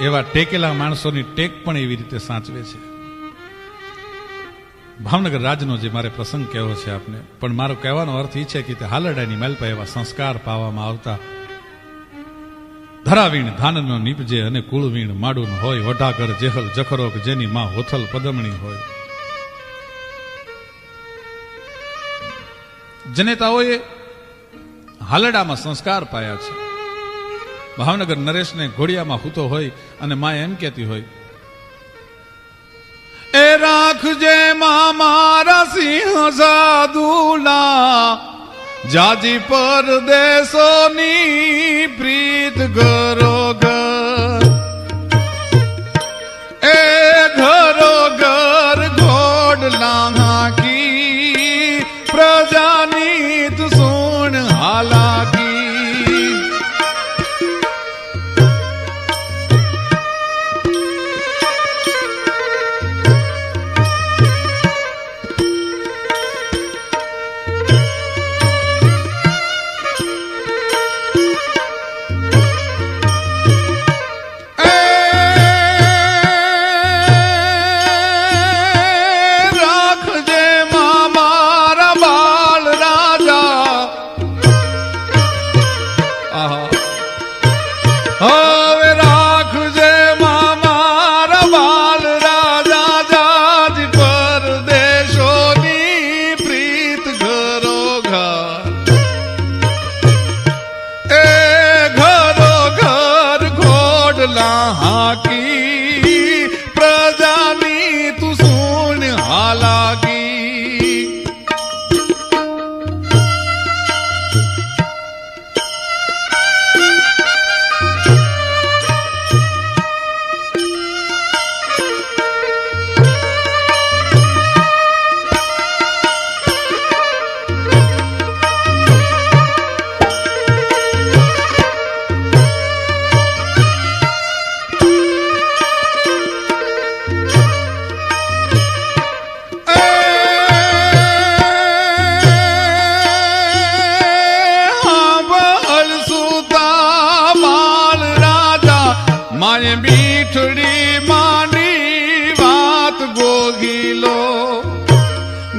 એવા ટેકેલા માણસોની ટેક પણ એવી રીતે સાચવે છે. ભાવનગર રાજનો જે મારે પ્રસંગ કહેવો છે આપને, પણ મારો કહેવાનો અર્થ એ છે કે તે હાલરડાની માલપા એવા સંસ્કાર પાવામાં આવતા ધરાવીણ ધાનનો નીપજે અને કુળવીણ માડું હોય, વઢાકર જેહલ જખરોક જેની માં હોથલ પદમણી હોય. જનેતાઓએ હાલરડામાં સંસ્કાર પાયા છે. ભાવનગર નરેશને ઘોડિયામાં હૂતો હોય અને માં એમ કહેતી હોય, એ રાખજે માં મારા સિંહ સાધુલા, જાજી પરદેશોની પ્રીત ઘરો ઘર, એ ઘરો ઘર ઘોડલા હાકી, પ્રજાની તું સુણ હાલાકી. હવે રાખજે મારા બાલ રાજા, જાજી પરદેશોની પ્રીત ઘરો ઘર, એ ઘરો ઘર ઘોડલા હાકી, પ્રજાની તું સુણ હાલાકી. મારે મીઠડી માંડી વાત ગોહિલો,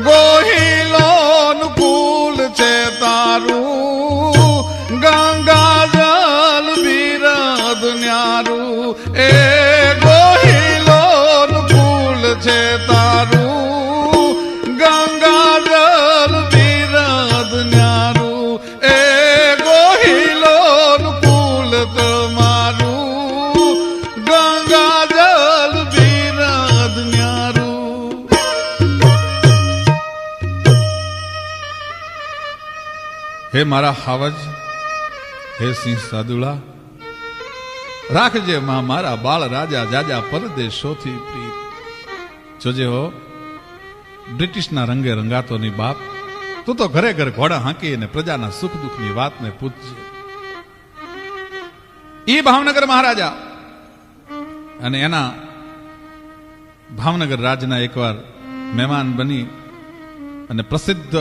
ગોહિલો કુલ છે તારું, ગંગા જલ બિરદ ન્યારું, એ ગોહિલો કુલ છે તારું, ગંગા જલ બિરદ ન્યારું, એ ગોહિલો કુલ તમારું, ગંગા જલ બિરદ ન્યારું. હે મારા હાવજ, હે સિંહ સાદુલા, રાખજે માં મારા બાળ રાજા, જાજા પરદેશોથી પ્રીત. જોજે હો, બ્રિટિશના રંગે રંગાતો ની બાપ, તું તો ઘરે ઘર ઘોડા હાંકી અને પ્રજાના સુખ દુઃખની વાતને પૂછજે. ઈ ભાવનગર મહારાજા અને એના ભાવનગર રાજના એકવાર મહેમાન બની અને પ્રસિદ્ધ